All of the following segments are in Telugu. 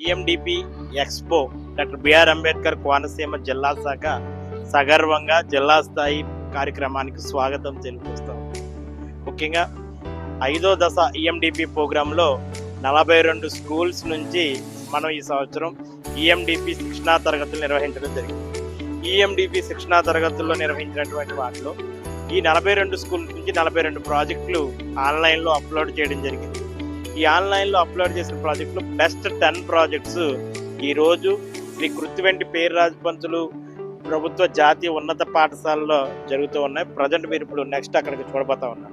ఈఎండిపి expo doctor BR Ambedkar Konaseema జిల్లా శాఖ సగర్వంగా జిల్లా స్థాయి కార్యక్రమానికి స్వాగతం తెలియజేస్తాం. ముఖ్యంగా 5వ దశ ఈఎండిపి ప్రోగ్రాంలో 42 స్కూల్స్ నుంచి మనం ఈ సంవత్సరం ఈఎండిపి శిక్షణా తరగతులు నిర్వహించడం జరిగింది. ఈఎండిపి శిక్షణా తరగతుల్లో నిర్వహించినటువంటి వాటిలో ఈ 42 స్కూల్ నుంచి 42 ప్రాజెక్టులు ఆన్లైన్లో అప్లోడ్ చేయడం జరిగింది. ఈ ఆన్లైన్లో అప్లోడ్ చేసిన ప్రాజెక్టులు బెస్ట్ 10 ప్రాజెక్ట్స్ ఈరోజు శ్రీ కృత్తివెంటి పేర్రాజు పంతులు ప్రభుత్వ జాతీయ ఉన్నత పాఠశాలలో జరుగుతూ ఉన్నాయి. ప్రజెంట్ మీరు ఇప్పుడు నెక్స్ట్ అక్కడికి చూడబోతా ఉన్నాం.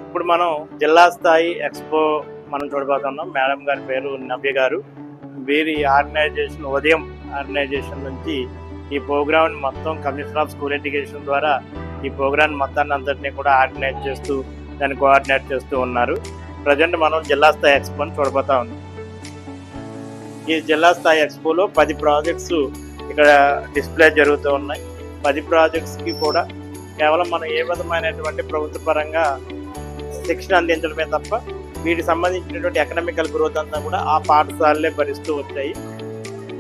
ఇప్పుడు మనం జిల్లా స్థాయి ఎక్స్పో మనం చూడబోతున్నాం. మేడం గారి పేరు నవ్య గారు. వీరి ఆర్గనైజేషన్ ఉదయం ఆర్గనైజేషన్ నుంచి ఈ ప్రోగ్రామ్ మొత్తం కమిషనర్ ఆఫ్ స్కూల్ ఎడ్యుకేషన్ ద్వారా ఈ ప్రోగ్రామ్ మొత్తాన్ని అంతటినీ కూడా ఆర్గనైజ్ చేస్తూ దాన్ని కోఆర్డినేట్ చేస్తూ ఉన్నారు. ప్రజెంట్ మనం జిల్లా స్థాయి ఎక్స్పోని చూడబోతా ఉన్నాం. ఈ జిల్లా స్థాయి ఎక్స్పోలో 10 ప్రాజెక్ట్స్ ఇక్కడ డిస్ప్లే జరుగుతూ ఉన్నాయి. 10 ప్రాజెక్ట్స్కి కూడా కేవలం మనం ఏ విధమైనటువంటి ప్రభుత్వ పరంగా శిక్షణ అందించడమే తప్ప వీటికి సంబంధించినటువంటి ఎకనామికల్ గ్రోత్ అంతా కూడా ఆ పాఠశాలలే భరిస్తూ వచ్చాయి.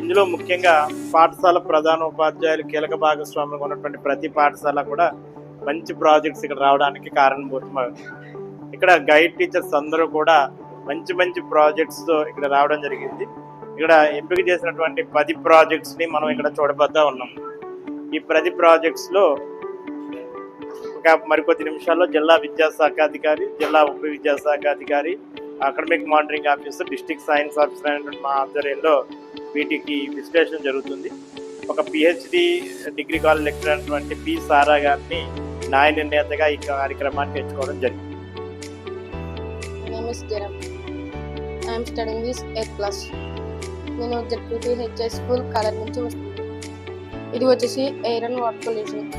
ఇందులో ముఖ్యంగా పాఠశాల ప్రధాన ఉపాధ్యాయులు కీలక భాగస్వామ్యం ఉన్నటువంటి ప్రతి పాఠశాల కూడా మంచి ప్రాజెక్ట్స్ ఇక్కడ రావడానికి కారణభూతమవుతుంది. ఇక్కడ గైడ్ టీచర్స్ అందరూ కూడా మంచి మంచి ప్రాజెక్ట్స్తో ఇక్కడ రావడం జరిగింది. ఇక్కడ ఎంపిక చేసినటువంటి 10 ప్రాజెక్ట్స్ని మనం ఇక్కడ చూడబోతా ఉన్నాం. ఈ 10 ప్రాజెక్ట్స్లో ఇంకా మరికొద్ది నిమిషాల్లో జిల్లా విద్యాశాఖ అధికారి, జిల్లా ఉప విద్యాశాఖ అధికారి, academic monitoring officer, district science officer అయినటువంటి మా ఆధ్వర్యంలో వీటికి విశ్లేషణ జరుగుతుంది. ఒక పిహెచ్డి డిగ్రీ కాలేజ్ లెక్చరర్ అయినటువంటి పి సారా గారిని న్యాయ నిర్ణేతగా ఈ కార్యక్రమానికి ఎంచుకోవడం జరిగింది. నేను జెడ్పీటీహెచ్ఎస్ స్కూల్ కాలేజ్ నుంచి వస్తుంది. ఇది వచ్చేసి ఎయిర్ అండ్ వాటర్ పొల్యూషన్.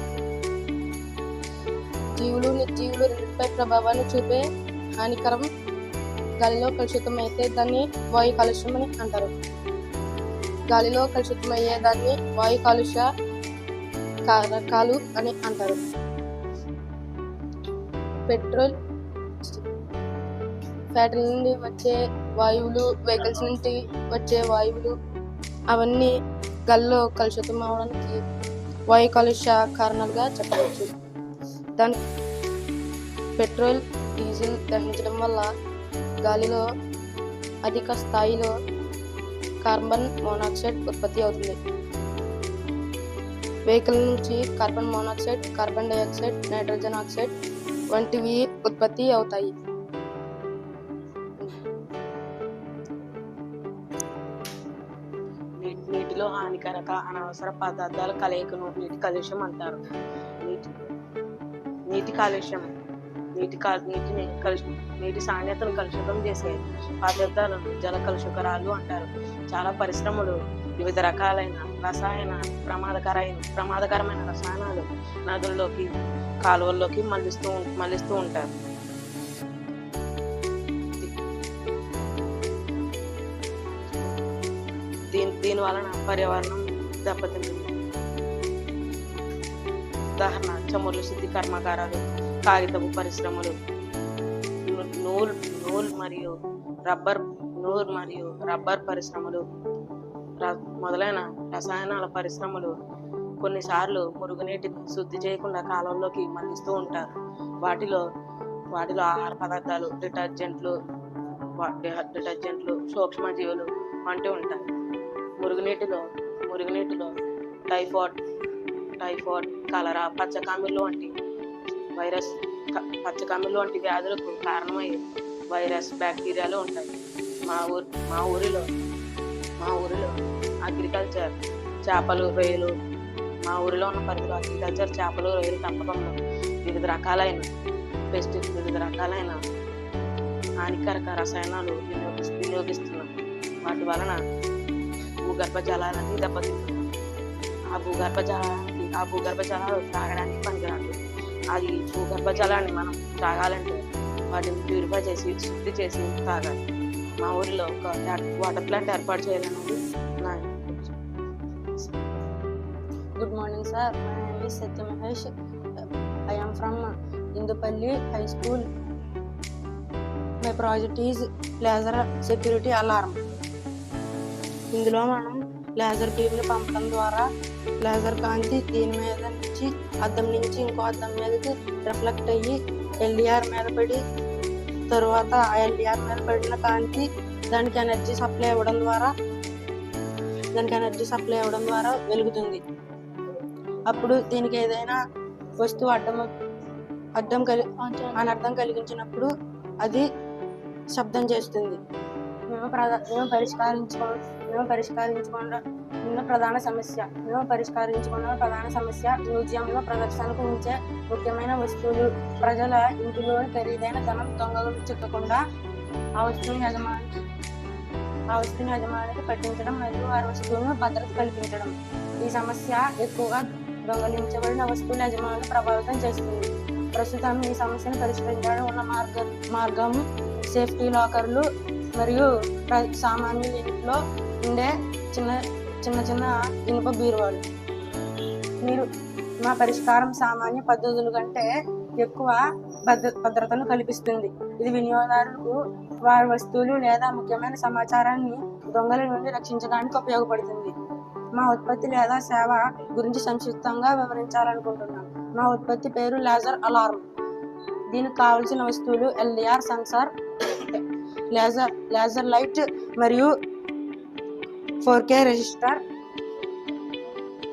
జీవులు నిర్జీవులు రెండింటిపై ప్రభావాన్ని చూపే హానికరం గాలిలో కలుషితం అయితే దాన్ని వాయు కాలుష్యం అని అంటారు. గాలిలో కలుషితమయ్యే దాన్ని వాయు కాలుష్య కారకాలు అని అంటారు. పెట్రోల్, ఫ్యాక్టరీ నుండి వచ్చే వాయువులు, వెహికల్స్ నుండి వచ్చే వాయువులు అవన్నీ గాలిలో కలుషితం అవడానికి వాయు కాలుష్య కారణాలుగా చెప్పవచ్చు. దాని పెట్రోల్, డీజిల్ దహించడం వల్ల గాలిలో అధిక స్థాయిలో కార్బన్ మోనాక్సైడ్ ఉత్పత్తి అవుతుంది. వెహికల్ నుంచి carbon monoxide, carbon dioxide, nitrogen oxide వంటివి ఉత్పత్తి అవుతాయి. నీటిలో హానికరక అనవసర పదార్థాల కలయికను నీటి కాలుష్యం అంటారు. నీటి కాలుష్యం నీటి సాంద్రతను కలుషితం చేసే పదార్థాలను జల కలుషికరాలు అంటారు. చాలా పరిశ్రమలు వివిధ రకాలైన ప్రమాదకరమైన రసాయనాలు నదుల్లోకి, కాలువల్లోకి మళ్లిస్తూ ఉంటారు. దీని వలన పర్యావరణం దెబ్బతింటుంది. ఉదాహరణ చమురు శుద్ధి కర్మాగారాలు, కాగితపు పరిశ్రమలు, నూల్ మరియు రబ్బర్ పరిశ్రమలు మొదలైన రసాయనాల పరిశ్రమలు కొన్నిసార్లు మురుగునీటిని శుద్ధి చేయకుండా కాలువల్లోకి మళ్లిస్తూ ఉంటారు. వాటిలో ఆహార పదార్థాలు, డిటర్జెంట్లు, సూక్ష్మజీవులు వంటివి ఉంటాయి. మురుగునీటిలో టైఫాయిడ్, కలరా, పచ్చకామెర్లు వంటి వ్యాధులకు కారణమయ్యే వైరస్, బ్యాక్టీరియాలు ఉంటాయి. మా ఊరిలో అగ్రికల్చర్ చేపలు, రొయ్యలు, మా ఊరిలో ఉన్న పరిధిలో అగ్రికల్చర్ చేపలు, రొయ్యలు పెంపకంలో వివిధ రకాలైన హానికరక రసాయనాలు వినియోగిస్తున్నాం. వాటి వలన భూగర్భ జలాలన్నీ దెబ్బతింటున్నాయి. ఆ భూగర్భ జలాలు తాగడానికి పనికిరాదు. అది భూగర్భ జలాన్ని మనం తాగాలంటే వాటిని ప్యూరిఫై చేసి, శుద్ధి చేసి తాగాలి. మా ఊరిలో ఒక వాటర్ ప్లాంట్ ఏర్పాటు చేయాలన్నది నా. Good morning sir, my name is Satya Mahesh. I am from Indupalli High School. My project is laser security alarm. ఇందులో మనం లేజర్ బీమ్ని పంపడం ద్వారా లేజర్ కాంతి దీని మీద నుంచి అద్దం నుంచి ఇంకో అద్దం మీదకి రిఫ్లెక్ట్ అయ్యి ఎల్డిఆర్ మీద పడి, తరువాత ఆ ఎల్డిఆర్ మీద పడిన కాంతి దానికి ఎనర్జీ సప్లై అవ్వడం ద్వారా వెలుగుతుంది. అప్పుడు దీనికి ఏదైనా వస్తువు అనర్థం కలిగించినప్పుడు అది శబ్దం చేస్తుంది. మేము పరిష్కరించుకున్న ప్రధాన సమస్య మ్యూజియంలో ప్రదర్శనకు ఉంచే ముఖ్యమైన వస్తువులు ప్రజల ఇంటిలోని ఖరీదైన ధనం దొంగలు చిక్కకుండా ఆ వస్తువుని యజమానికి పట్టించడం మరియు వారి వస్తువులను భద్రత కల్పించడం. ఈ సమస్య ఎక్కువగా దొంగలించబడిన వస్తువుల యజమానులను ప్రభావితం చేస్తుంది. ప్రస్తుతం ఈ సమస్యను పరిష్కరించడానికి ఉన్న మార్గం సేఫ్టీ లాకర్లు మరియు సామాన్యుల ఇంట్లో ఉండే చిన్న ఇనుప బీరువాలు. మా పరిష్కారం సామాన్య పద్ధతుల కంటే ఎక్కువ భద్రతను కల్పిస్తుంది. ఇది వినియోగదారులకు వారి వస్తువులు లేదా ముఖ్యమైన సమాచారాన్ని దొంగల నుండి రక్షించడానికి ఉపయోగపడుతుంది. మా ఉత్పత్తి లేదా సేవ గురించి సంక్షిప్తంగా వివరించాలనుకుంటున్నాను. మా ఉత్పత్తి పేరు లేజర్ అలారం. దీనికి కావలసిన వస్తువులు ఎల్డిఆర్ సెన్సార్, లేజర్ లైట్ మరియు 4K resistor,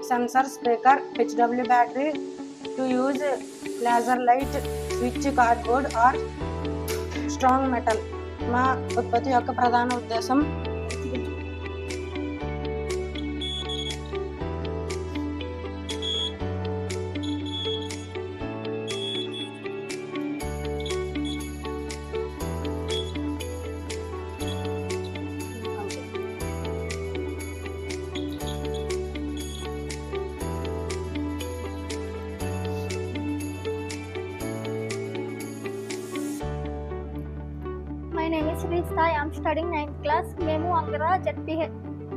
sensor, speaker, HW battery to use laser light, switch, cardboard or strong metal. మా ఉత్పత్తి యొక్క ప్రధాన ఉద్దేశం My name is Rista. I am studying 9th class. మేము అంగరా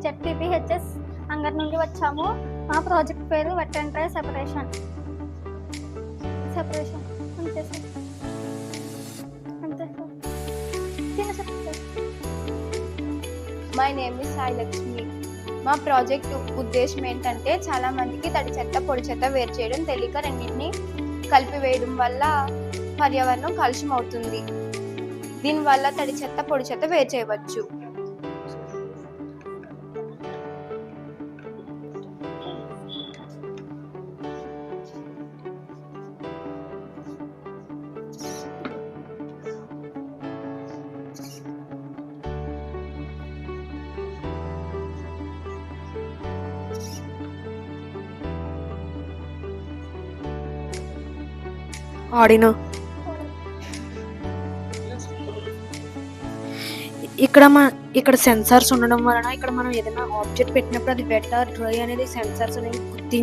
ZPPHS అంగర్ నుండి వచ్చాము. మా ప్రాజెక్ట్ పేరు వెట్ అండ్ డ్రై సెపరేషన్. అంతే sir. My name is Sai Lakshmi. మా ప్రాజెక్ట్ ఉద్దేశం ఏంటంటే చాలా మందికి తడి చెత్త పొడి చెత్త వేరు చేయడం తెలియక రెండింటిని కలిపివేయడం వల్ల పర్యావరణం కాలుష్యం అవుతుంది. దీనివల్ల తడి చెత్త పొడి చెత్త వేరు చేయవచ్చు. ఆర్డినో. ఇక్కడ సెన్సార్స్ ఉండడం వలన ఇక్కడ మనం ఏదైనా ఆబ్జెక్ట్ పెట్టినప్పుడు అది వెట్ ఆర్ డ్రై అనేది సెన్సార్స్ అనేది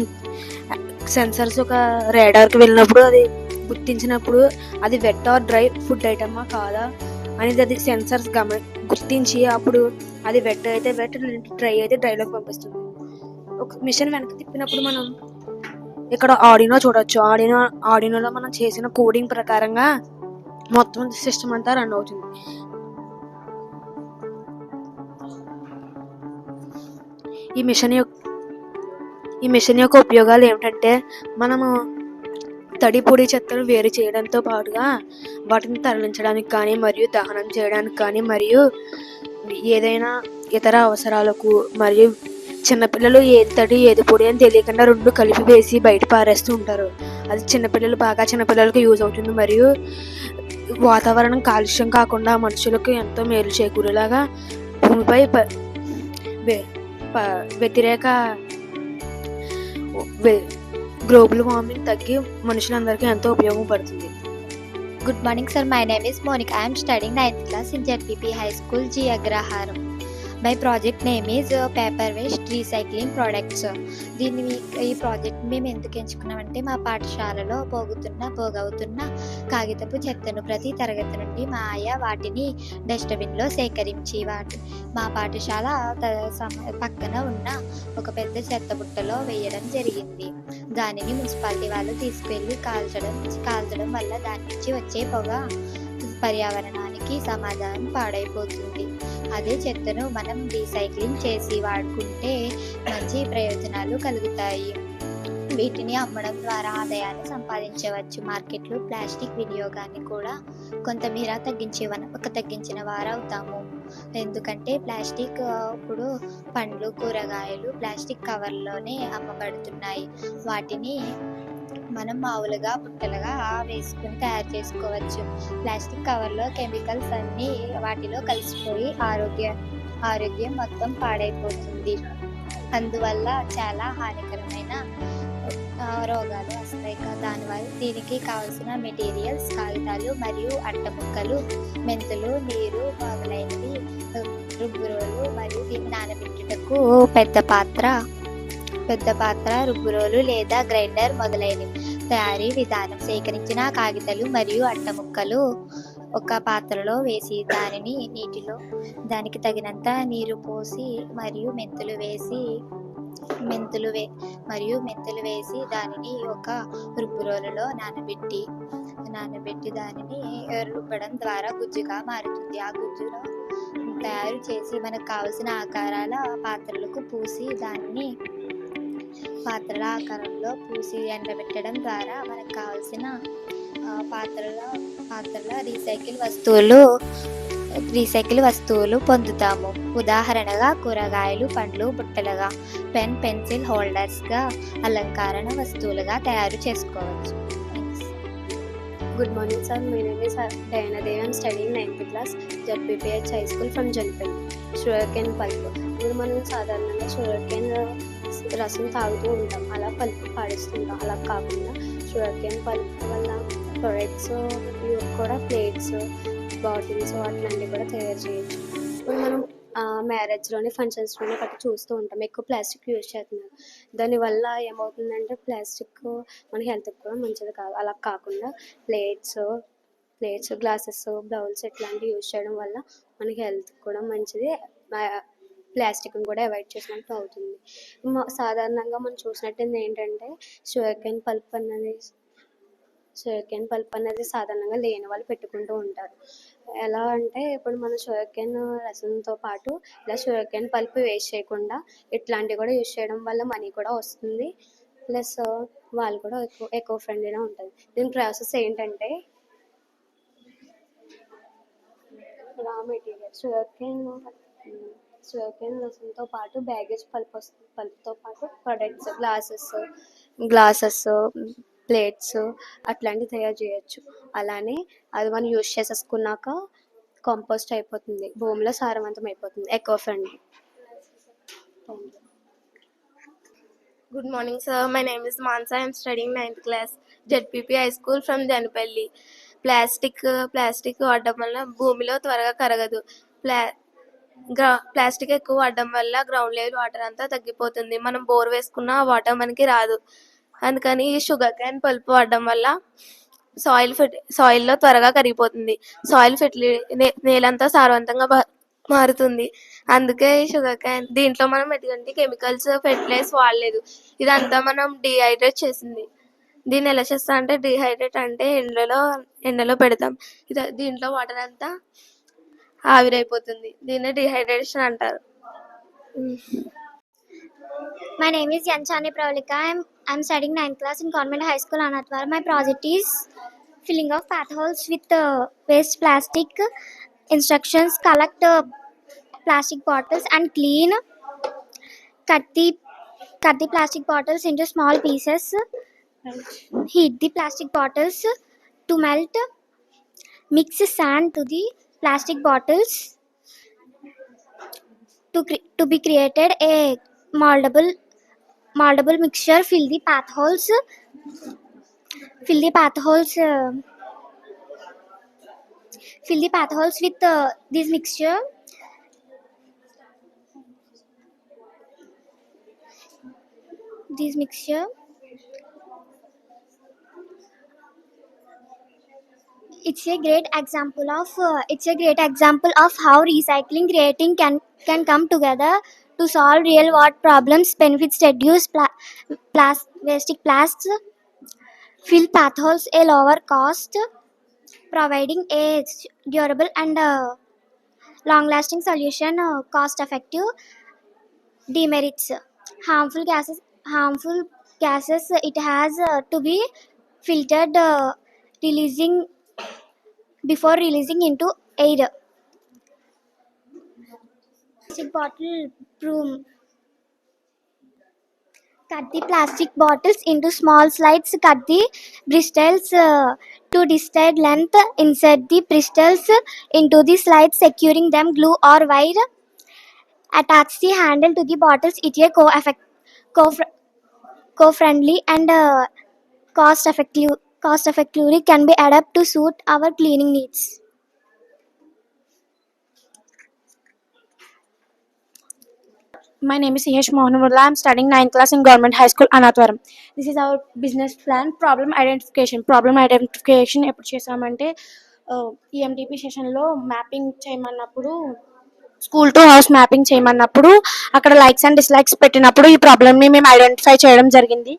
సెన్సార్స్ ఒక రేడార్కి వెళ్ళినప్పుడు అది గుర్తించినప్పుడు అది వెట్ ఆర్ డ్రై ఫుడ్ ఐటమా కాదా అనేది అది సెన్సార్స్ గుర్తించి అప్పుడు అది వెట్ అయితే వెట్, డ్రై అయితే డ్రైలోకి పంపిస్తుంది. ఒక మిషన్ వెనక్కి తిప్పినప్పుడు మనం ఇక్కడ ఆర్డినో చూడొచ్చు. ఆర్డినోలో మనం చేసిన కోడింగ్ ప్రకారంగా మొత్తం సిస్టమ్ అంతా రన్ అవుతుంది. ఈ మిషన్ యొక్క ఉపయోగాలు ఏమిటంటే మనము తడి పొడి చెత్తను వేరు చేయడంతో పాటుగా వాటిని తరలించడానికి కానీ మరియు దహనం చేయడానికి కానీ మరియు ఏదైనా ఇతర అవసరాలకు మరియు చిన్నపిల్లలు ఏది తడి ఏది పొడి అని తెలియకుండా రెండు కలిపి వేసి బయట పారేస్తూ ఉంటారు. అది చిన్నపిల్లలకు యూజ్ అవుతుంది మరియు వాతావరణం కాలుష్యం కాకుండా మనుషులకు ఎంతో మేలు చేకూరేలాగా భూమిపై వ్యతిరేక గ్లోబల్ వార్మింగ్ తగ్గి మనుషులందరికీ ఎంతో ఉపయోగపడుతుంది. Good morning sir, my name is Monica. I am studying 9th class in ZPP High School, G. Agraharam. My project name is paper waste recycling products. ఈ ప్రాజెక్ట్ మేము ఎందుకు ఎంచుకున్నామంటే మా పాఠశాలలో పోగవుతున్న కాగితపు చెత్తను ప్రతి తరగతి నుండి మా ఆయా వాటిని డస్ట్బిన్లో సేకరించి మా పాఠశాల పక్కన ఉన్న ఒక పెద్ద చెత్త బుట్టలో వేయడం జరిగింది. దానిని మున్సిపాలిటీ వాళ్ళు తీసుకెళ్ళి కాల్చడం వల్ల దాని నుంచి వచ్చే పొగ పర్యావరణానికి సమాధానం పాడైపోతుంది. అదే చెత్తను మనం రీసైక్లింగ్ చేసి వాడుకుంటే మంచి ప్రయోజనాలు కలుగుతాయి. వీటిని అమ్మడం ద్వారా ఆదాయాన్ని సంపాదించవచ్చు. మార్కెట్లో ప్లాస్టిక్ వినియోగాన్ని కూడా కొంతమేర తగ్గించిన వారవుతాము. ఎందుకంటే ప్లాస్టిక్ ఇప్పుడు పండ్లు, కూరగాయలు ప్లాస్టిక్ కవర్లోనే అమ్మబడుతున్నాయి. వాటిని మనం మామూలుగా బుట్టలుగా వేసుకుని తయారు చేసుకోవచ్చు. ప్లాస్టిక్ కవర్లో కెమికల్స్ అన్నీ వాటిలో కలిసిపోయి ఆరోగ్యం మొత్తం పాడైపోతుంది. అందువల్ల చాలా హానికరమైన రోగాలు వస్తాయి. దానివల్ల దీనికి కావాల్సిన మెటీరియల్స్ కాగితాలు మరియు అట్ట ముక్కలు, మెంతులు, నీరు మొదలైనవి, రుబ్బురోలు మరియు దీన్ని నానబెట్టుటకు పెద్ద పాత్ర, రుబ్బురోలు లేదా గ్రైండర్ మొదలైనవి. తయారీ విధానం: సేకరించిన కాగితాలు మరియు అట్ట ముక్కలు ఒక పాత్రలో వేసి దానికి తగినంత నీరు పోసి మరియు మెంతులు వేసి దానిని ఒక రుబ్బురోలులో నానబెట్టి దానిని రుబ్బడం ద్వారా గుజ్జుగా మారుతుంది. ఆ గుజ్జును తయారు చేసి మనకు కావలసిన ఆకారాల పాత్రలకు పూసి ఎండబెట్టడం ద్వారా మనకు కావలసిన పాత్రల రీసైకిల్ వస్తువులు పొందుతాము. ఉదాహరణగా కూరగాయలు, పండ్లు బుట్టలుగా, పెన్, పెన్సిల్ హోల్డర్స్గా, అలంకరణ వస్తువులుగా తయారు చేసుకోవచ్చు. Good morning, sir. My name is Diana Devi. I'm studying 9th class, ZPPH High School from Janpalli. Sugarcane pulp. ఇప్పుడు మనం సాధారణంగా షుగర్కేన్ రసం తాగుతూ ఉంటాం, అలా పల్ప్ పాడిస్తుంటాం. అలా కాకుండా షుగర్కేన్ పల్ప్ వల్ల ప్రొడక్ట్స్ కూడా, ప్లేట్స్, బాటిల్స్ అట్లాంటివి కూడా తయారు చేయొచ్చు. ఇప్పుడు మనం మ్యారేజ్లోని, ఫంక్షన్స్లోనే గట్రా చూస్తూ ఉంటాం, ఎక్కువ ప్లాస్టిక్ యూజ్ చేస్తున్నారు. దానివల్ల ఏమవుతుందంటే ప్లాస్టిక్ మన హెల్త్కి కూడా మంచిది కాదు. అలా కాకుండా ప్లేట్స్, గ్లాసెస్, బౌల్స్ ఇట్లాంటివి యూజ్ చేయడం వల్ల మనకి హెల్త్కి కూడా మంచిది. ప్లాస్టిక్ని కూడా అవాయిడ్ చేసినట్టు అవుతుంది. సాధారణంగా మనం చూసినట్టు ఏంటంటే షుగర్కేన్ పల్ప్ అనేది సాధారణంగా లేని వాళ్ళు పెట్టుకుంటూ ఉంటారు. ఎలా అంటే ఇప్పుడు మన షుగర్కేన్ రసంతో పాటు ఇలా షుగర్కేన్ పల్ప్ వేస్ట్ చేయకుండా ఇట్లాంటివి కూడా యూజ్ చేయడం వల్ల మనీ కూడా వస్తుంది, ప్లస్ వాళ్ళు కూడా ఎక్కువ ఫ్రెండ్లీగా ఉంటుంది. దీని ప్రాసెస్ ఏంటంటే రా మెటీరియల్ షుగర్కేన్ రసంతో పాటు బ్యాగేజ్ పల్ప్తో పాటు ప్రొడక్ట్స్, గ్లాసెస్, ప్లేట్స్ అట్లాంటివి తయారు చేయొచ్చు. అలానే అది మనం యూజ్ చేసేసుకున్నాక కంపోస్ట్ అయిపోతుంది, భూమిలో సారవంతం అయిపోతుంది, eco friendly. Good morning, sir. My name is Mansa. I am studying 9th class, ZPP High School from Janpalli. Plastic వాడడం వల్ల భూమిలో త్వరగా కరగదు. ప్లాస్టిక్ ఎక్కువ వాడడం వల్ల గ్రౌండ్ లెవెల్ వాటర్ అంతా తగ్గిపోతుంది. మనం బోర్ వేసుకున్న వాటర్ మనకి రాదు. అందుకని షుగర్కేన్ పల్ప్ వాడడం వల్ల సాయిల్లో త్వరగా కరిగిపోతుంది. నేలంతా సారవంతంగా మారుతుంది. అందుకే ఈ షుగర్కేన్ దీంట్లో మనం ఎటువంటి కెమికల్స్, ఫెర్టిలైజర్స్ వాడలేదు. ఇదంతా మనం డిహైడ్రేట్ చేసింది. దీన్ని ఎలా చేస్తా అంటే డిహైడ్రేట్ అంటే ఎండలో పెడతాం. దీంట్లో వాటర్ అంతా ఆవిరైపోతుంది. దీన్ని డిహైడ్రేషన్ అంటారు. My name is Yanchani Pravalika. I'm studying 9th class in Convent High School, Anatwara. My project is filling of pathholes with waste plastic. Instructions: collect plastic bottles and clean. Cut the plastic bottles into small pieces. Heat the plastic bottles to melt. Mix sand to the plastic bottles to be created a moldable mixture. Fill the pathholes with this mixture. It's a great example of how recycling creating can come together to solve real world problems. Benefits: reduce wasting plastics, fill pathholes, a lower cost, providing a durable and long-lasting solution. Cost-effective demerits. Harmful gases. It has to be filtered releasing before releasing into air. Plastic bottle broom. Cut the plastic bottles into small slices. Cut the bristles to desired length. Insert the bristles into the slides, securing them glue or wire. Attach the handle to the bottles. It is co-friendly and cost effectively can be adapted to suit our cleaning needs. My name is Yesh Mohanullah. I'm studying 9th class in Government High School, Anatwaram. This is our business plan. Problem identification ఎప్పుడు చేసామంటే ఈఎండిపి సెషన్లో మ్యాపింగ్ చేయమన్నప్పుడు స్కూల్ టు హౌస్ మ్యాపింగ్ చేయమన్నప్పుడు అక్కడ లైక్స్ అండ్ డిస్లైక్స్ పెట్టినప్పుడు ఈ ప్రాబ్లమ్ని మేము ఐడెంటిఫై చేయడం జరిగింది.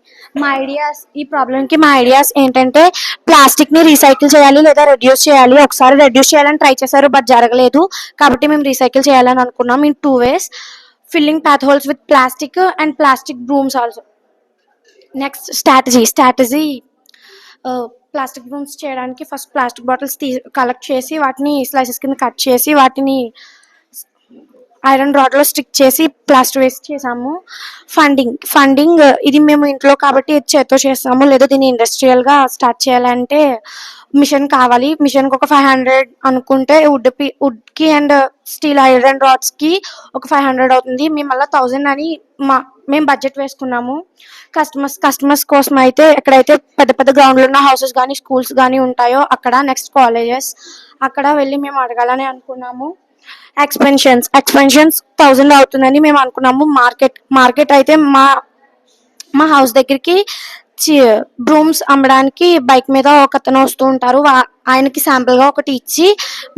ఈ ప్రాబ్లంకి మా ఐడియాస్ ఏంటంటే ప్లాస్టిక్ని రీసైకిల్ చేయాలి లేదా రెడ్యూస్ చేయాలి. ఒకసారి రెడ్యూస్ చేయాలని ట్రై చేశారు, బట్ జరగలేదు. కాబట్టి మేము రీసైకిల్ చేయాలని అనుకున్నాం in 2 ways. Filling path holes with plastic and plastic brooms also. Next strategy plastic brooms చేయడానికి ఫస్ట్ ప్లాస్టిక్ బాటిల్స్ కలెక్ట్ చేసి వాటిని స్లైసెస్ కింద కట్ చేసి వాటిని ఐరన్ రాడ్లో స్టిక్ చేసి ప్లాస్టర్ వేసి చేసాము. ఫండింగ్ ఇది మేము ఇంట్లో కాబట్టి చేత్తో చేస్తాము, లేదా దీన్ని ఇండస్ట్రియల్గా స్టార్ట్ చేయాలంటే మిషన్ కావాలి. మిషన్కి ఒక 500 అనుకుంటే వుడ్కి అండ్ స్టీల్ ఐరన్ రాడ్స్కి ఒక 500 అవుతుంది. మేము మళ్ళీ 1000 అని మేము బడ్జెట్ వేసుకున్నాము. కస్టమర్స్ కోసం అయితే ఎక్కడైతే పెద్ద పెద్ద గ్రౌండ్లు ఉన్న హౌసెస్ కానీ స్కూల్స్ కానీ ఉంటాయో అక్కడ, నెక్స్ట్ కాలేజెస్, అక్కడ వెళ్ళి మేము అడగాలని అనుకున్నాము. ఎక్స్పెన్షన్స్ 1000 అవుతుందని మేము అనుకున్నాము. మార్కెట్ అయితే మా హౌస్ దగ్గరికి బ్రూమ్స్ అమ్మడానికి బైక్ మీద ఒక అతను వస్తూ ఉంటారు. ఆయనకి శాంపుల్గా ఒకటి ఇచ్చి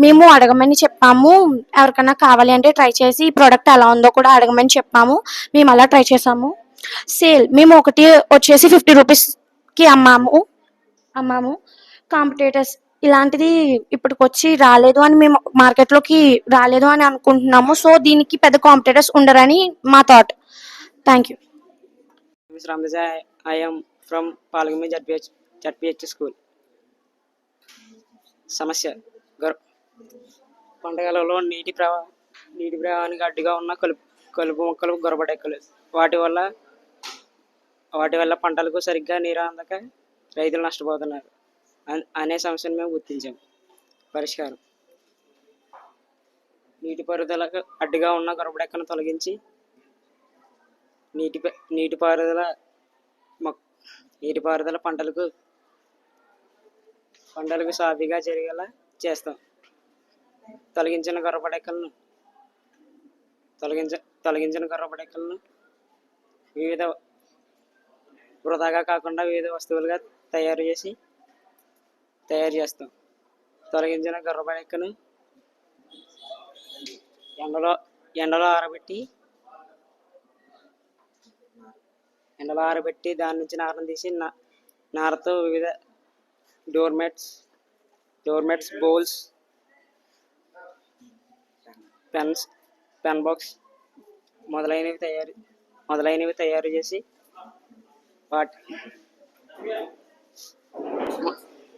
మేము అడగమని చెప్పాము. ఎవరికైనా కావాలి అంటే ట్రై చేసి ఈ ప్రోడక్ట్ ఎలా ఉందో కూడా అడగమని చెప్పాము. మేము అలా ట్రై చేసాము. సేల్ మేము ఒకటి వచ్చేసి 50 రూపీస్కి అమ్మాము. కాంపిటేటర్స్ ఇలాంటిది ఇప్పటికొచ్చి రాలేదు అని మేము మార్కెట్లోకి రాలేదు అని అనుకుంటున్నాము. సో దీనికి పెద్ద కాంపిటేటర్స్ ఉండరని మా thought. Thank you. I am from Palagami ZPH school. సమస్య పంటలలో నీటి ప్రవాహానికి అడ్డుగా ఉన్న కలుపు మొక్కలు, గొరబడెక్కలు, వాటి వల్ల పంటలకు సరిగ్గా నీరు అందక రైతులు నష్టపోతున్నారు అనే సమస్యను మేము గుర్తించాం. పరిష్కారం: నీటిపారుదలకు అడ్డుగా ఉన్న గొరబడెక్కను తొలగించి నీటిపారుదల పంటలకు సాఫీగా జరిగేలా చేస్తాం. తొలగించిన గొర్రబడెక్కలను వివిధ వృధాగా కాకుండా వివిధ వస్తువులుగా తయారు చేస్తాం. తొలగించిన గొర్రబడెక్కను ఎండలో ఆరబెట్టి దాని నుంచి నారను తీసి నారతో వివిధ డోర్మెట్స్, బౌల్స్, పెన్ బాక్స్ మొదలైనవి తయారు చేసి